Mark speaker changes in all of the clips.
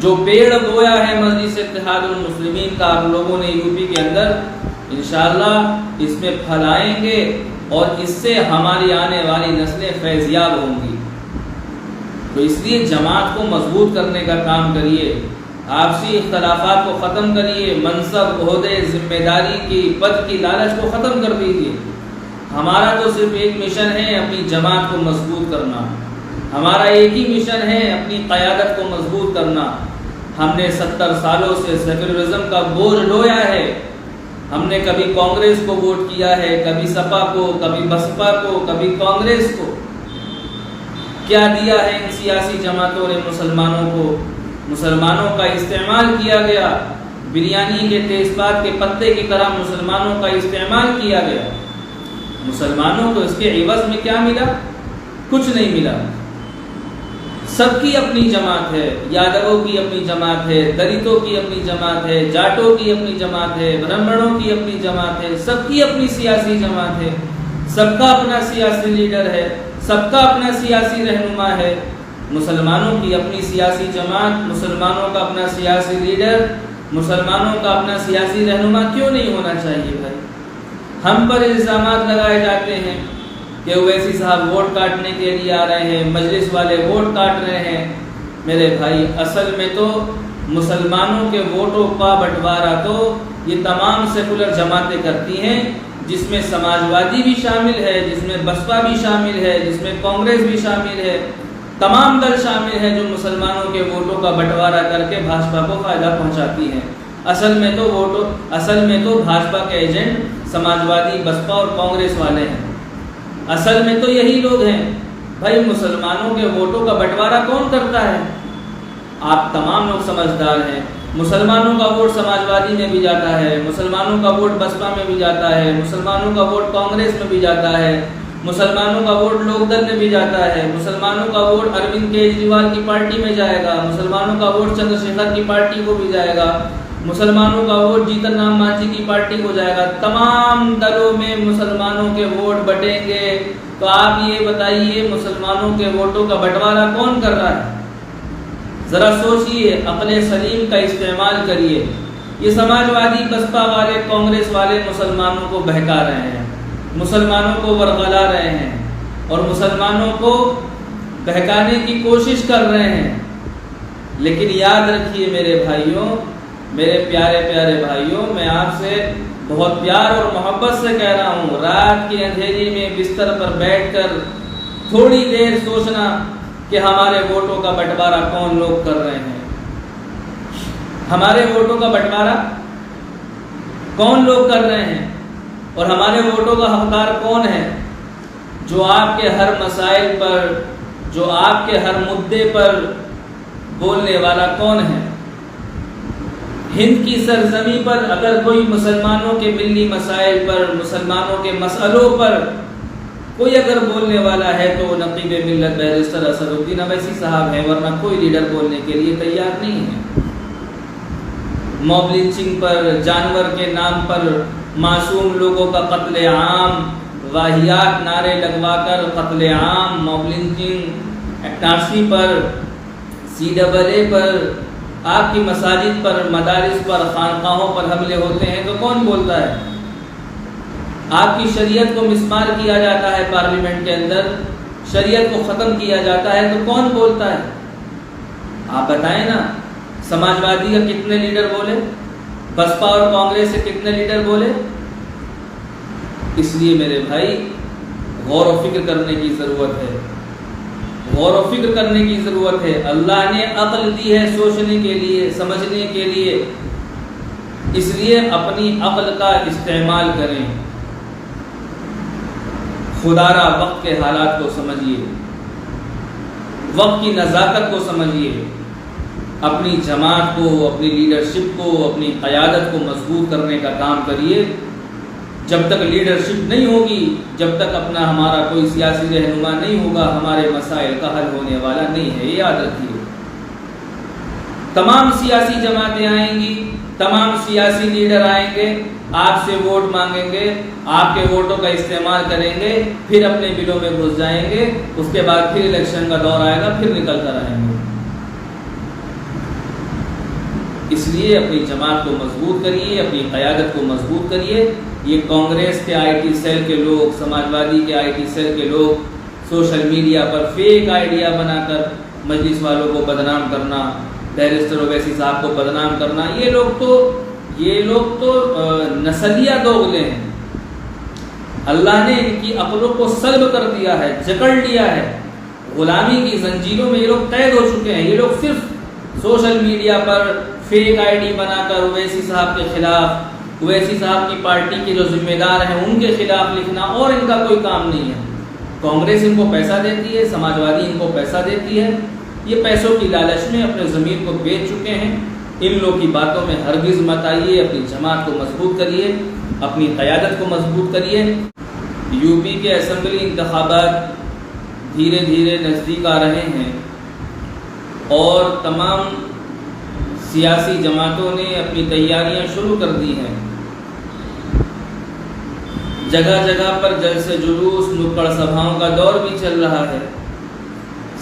Speaker 1: جو پیڑ بویا ہے مجلس اتحاد المسلمین کا آپ لوگوں نے یو پی کے اندر، انشاءاللہ اس میں پھل آئیں گے اور اس سے ہماری آنے والی نسلیں فیضیاب ہوں گی۔ تو اس لیے جماعت کو مضبوط کرنے کا کام کریے، آپسی اختلافات کو ختم کریے، منصب، عہدے، ذمہ داری کی، پد کی لالچ کو ختم کر دیجیے۔ ہمارا تو صرف ایک مشن ہے، اپنی جماعت کو مضبوط کرنا۔ ہمارا ایک ہی مشن ہے، اپنی قیادت کو مضبوط کرنا۔ ہم نے 70 سالوں سے سیکولرزم کا بوجھ ڈھویا ہے۔ ہم نے کبھی کانگریس کو ووٹ کیا ہے، کبھی سپا کو، کبھی بسپا کو، کبھی کانگریس کو۔ کیا دیا ہے ان سیاسی جماعتوں نے مسلمانوں کو؟ مسلمانوں کا استعمال کیا گیا، بریانی کے تیز پات کے پتے کی طرح مسلمانوں کا استعمال کیا گیا۔ مسلمانوں کو اس کے عوض میں کیا ملا؟ کچھ نہیں ملا۔ سب کی اپنی جماعت ہے، یادووں کی اپنی جماعت ہے، دلتوں کی اپنی جماعت ہے، جاٹوں کی اپنی جماعت ہے، برہمنوں کی اپنی جماعت ہے، سب کی اپنی سیاسی جماعت ہے، سب کا اپنا سیاسی لیڈر ہے، سب کا اپنا سیاسی رہنما ہے۔ مسلمانوں کی اپنی سیاسی جماعت، مسلمانوں کا اپنا سیاسی لیڈر، مسلمانوں کا اپنا سیاسی رہنما کیوں نہیں ہونا چاہیے بھائی؟ ہم پر الزامات لگائے جاتے ہیں کہ اویسی صاحب ووٹ کاٹنے کے لیے آ رہے ہیں، مجلس والے ووٹ کاٹ رہے ہیں۔ میرے بھائی، اصل میں تو مسلمانوں کے ووٹوں کا بٹوارا تو یہ تمام سیکولر جماعتیں کرتی ہیں، جس میں سماجوادی بھی شامل ہے، جس میں بسپا بھی شامل ہے، جس میں کانگریس بھی شامل ہے۔ تمام دل شامل ہیں جو مسلمانوں کے ووٹوں کا بٹوارا کر کے بھاجپا کو فائدہ پہنچاتی ہیں۔ اصل میں تو بھاجپا کے ایجنٹ سماجوادی، بسپا اور کانگریس والے ہیں۔ اصل میں تو یہی لوگ ہیں۔ بھائی، مسلمانوں کے ووٹوں کا بٹوارا کون کرتا ہے؟ آپ تمام لوگ سمجھدار ہیں۔ مسلمانوں کا ووٹ سماجوادی میں بھی جاتا ہے، مسلمانوں کا ووٹ بسپا میں بھی جاتا ہے، مسلمانوں کا ووٹ کانگریس میں بھی جاتا ہے، مسلمانوں کا ووٹ لوک دل میں بھی جاتا ہے، مسلمانوں کا ووٹ اروند کیجریوال کی پارٹی میں جائے گا، مسلمانوں کا ووٹ چندر شیکھر کی پارٹی کو بھی جائے گا، مسلمانوں کا ووٹ جیتن رام مانجھی کی پارٹی کو جائے گا۔ تمام دلوں میں مسلمانوں کے ووٹ بٹیں گے۔ تو آپ یہ بتائیے، مسلمانوں کے ووٹوں کا بٹوارا کون کر رہا ہے؟ ذرا سوچئے، عقل سلیم کا استعمال کریے۔ یہ سماجوادی، بسپا والے، کانگریس والے مسلمانوں کو بہکا رہے ہیں، مسلمانوں کو ورغلا رہے ہیں اور مسلمانوں کو بہکانے کی کوشش کر رہے ہیں۔ لیکن یاد رکھیے میرے بھائیوں، میرے پیارے پیارے بھائیوں، میں آپ سے بہت پیار اور محبت سے کہہ رہا ہوں، رات کے اندھیری میں بستر پر بیٹھ کر تھوڑی دیر سوچنا کہ ہمارے ووٹوں کا بٹوارا کون لوگ کر رہے ہیں۔ ہمارے ووٹوں کا بٹوارا کون لوگ کر رہے ہیں اور ہمارے ووٹوں کا حقدار کون ہے؟ جو آپ کے ہر مسائل پر، جو آپ کے ہر مدعے پر بولنے والا کون ہے؟ ہند کی سرزمین پر اگر کوئی مسلمانوں کے ملی مسائل پر، مسلمانوں کے مسئلوں پر کوئی اگر بولنے والا ہے تو نقیب ملت بیرسٹر اسد الدین اویسی صاحب ہیں، ورنہ کوئی لیڈر بولنے کے لیے تیار نہیں ہے۔ موب لنچنگ پر، جانور کے نام پر معصوم لوگوں کا قتل عام، واہیات نعرے لگوا کر قتل عام، موب لنچنگ، اکتاسی پر، CAA پر، آپ کی مساجد پر، مدارس پر، خانقاہوں پر حملے ہوتے ہیں تو کون بولتا ہے؟ آپ کی شریعت کو مسمار کیا جاتا ہے پارلیمنٹ کے اندر، شریعت کو ختم کیا جاتا ہے تو کون بولتا ہے؟ آپ بتائیں نا، سماجوادی کا کتنے لیڈر بولے؟ بسپا اور کانگریس سے کتنے لیڈر بولے؟ اس لیے میرے بھائی، غور و فکر کرنے کی ضرورت ہے، غور و فکر کرنے کی ضرورت ہے۔ اللہ نے عقل دی ہے سوچنے کے لیے، سمجھنے کے لیے، اس لیے اپنی عقل کا استعمال کریں۔ خدا را وقت کے حالات کو سمجھیے، وقت کی نزاکت کو سمجھیے، اپنی جماعت کو، اپنی لیڈرشپ کو، اپنی قیادت کو مضبوط کرنے کا کام کریے۔ جب تک لیڈرشپ نہیں ہوگی، جب تک اپنا ہمارا کوئی سیاسی رہنما نہیں ہوگا، ہمارے مسائل کا حل ہونے والا نہیں ہے، یہ یاد رکھیے۔ تمام سیاسی جماعتیں آئیں گی، تمام سیاسی لیڈر آئیں گے، آپ سے ووٹ مانگیں گے، آپ کے ووٹوں کا استعمال کریں گے، پھر اپنے بلوں میں گھس جائیں گے، اس کے بعد پھر الیکشن کا دور آئے گا، پھر نکل کر آئیں گے۔ اس لیے اپنی جماعت کو مضبوط کریے، اپنی قیادت کو مضبوط کریے۔ یہ کانگریس کے آئی ٹی سیل کے لوگ، سماجوادی کے آئی ٹی سیل کے لوگ سوشل میڈیا پر فیک آئیڈیا بنا کر مجلس والوں کو بدنام کرنا، بیرسٹر اویسی صاحب کو بدنام کرنا، یہ لوگ تو نسلیہ دوغلے ہیں۔ اللہ نے ان کی عقلوں کو سلب کر دیا ہے، جکڑ لیا ہے، غلامی کی زنجیروں میں یہ لوگ قید ہو چکے ہیں۔ یہ لوگ صرف social media per fake I D بنا کر اویسی صاحب کے خلاف، اویسی صاحب کی پارٹی کے جو ذمہ دار ہیں ان کے خلاف لکھنا، اور ان کا کوئی کام نہیں ہے۔ کانگریس ان کو پیسہ دیتی ہے، سماجوادی ان کو پیسہ دیتی ہے، یہ پیسوں کی لالچ میں اپنے ضمیر کو بیچ چکے ہیں۔ ان لوگ کی باتوں میں ہرگز مت آئیے، اپنی جماعت کو مضبوط کریے، اپنی قیادت کو مضبوط کریے۔ یو پی کے اسمبلی انتخابات دھیرے دھیرے نزدیک آ رہے ہیں اور تمام سیاسی جماعتوں نے اپنی تیاریاں شروع کر دی ہیں۔ جگہ جگہ پر جلسے جلوس، نکڑ سبھاؤں کا دور بھی چل رہا ہے،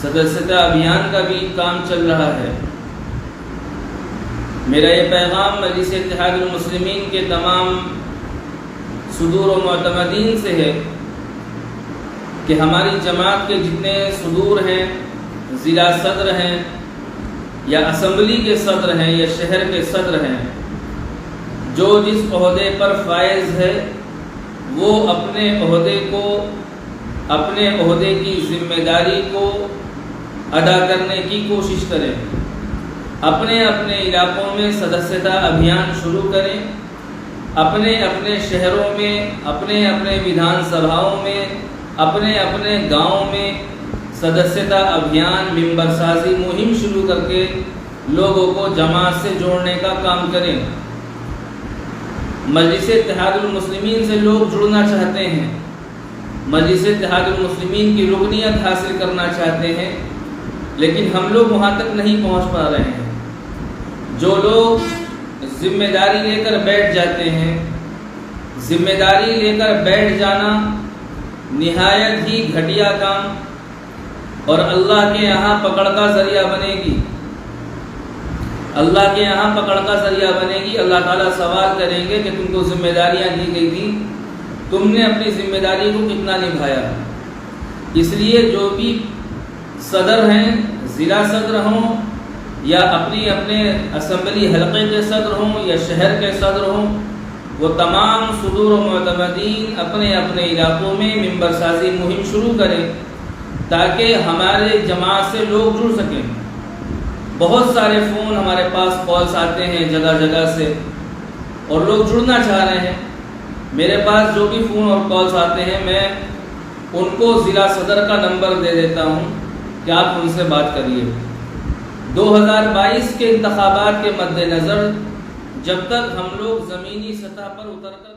Speaker 1: سدسیتا ابھیان کا بھی کام چل رہا ہے۔ میرا یہ پیغام مجلس اتحاد المسلمین کے تمام صدور و معتمدین سے ہے کہ ہماری جماعت کے جتنے صدور ہیں، ضلع صدر ہیں یا اسمبلی کے صدر ہیں یا شہر کے صدر ہیں، جو جس عہدے پر فائز ہے وہ اپنے عہدے کی ذمہ داری کو ادا کرنے کی کوشش کریں، اپنے علاقوں میں سدسیتا ابھیان شروع کریں، اپنے شہروں میں، اپنے ودھان سبھاؤں میں، اپنے گاؤں میں سدسیتا ابھیان، ممبر سازی مہم شروع کر کے لوگوں کو جماعت سے جوڑنے کا کام کریں۔ مجلس اتحاد المسلمین سے لوگ جڑنا چاہتے ہیں، مجلس اتحاد المسلمین کی رکنیت حاصل کرنا چاہتے ہیں، لیکن ہم لوگ وہاں تک نہیں پہنچ پا رہے ہیں۔ جو لوگ ذمہ داری لے کر بیٹھ جاتے ہیں، ذمہ داری لے کر بیٹھ جانا نہایت ہی گھٹیا کام اور اللہ کے یہاں پکڑ کا ذریعہ بنے گی، اللہ کے یہاں پکڑ کا ذریعہ بنے گی۔ اللہ تعالیٰ سوال کریں گے کہ تم کو ذمہ داریاں دی گئی تھیں، تم نے اپنی ذمہ داری کو کتنا نبھایا۔ اس لیے جو بھی صدر ہیں، ضلع صدر ہوں یا اپنے اسمبلی حلقے کے صدر ہوں یا شہر کے صدر ہوں، وہ تمام صدور و معتمدین اپنے علاقوں میں ممبر سازی مہم شروع کریں تاکہ ہمارے جماعت سے لوگ جڑ سکیں۔ بہت سارے فون ہمارے پاس کالز آتے ہیں جگہ جگہ سے اور لوگ جڑنا چاہ رہے ہیں۔ میرے پاس جو بھی فون اور کالز آتے ہیں میں ان کو ضلع صدر کا نمبر دے دیتا ہوں کہ آپ ان سے بات کریے۔ 2022 کے انتخابات کے مد نظر جب تک ہم لوگ زمینی سطح پر اتر کر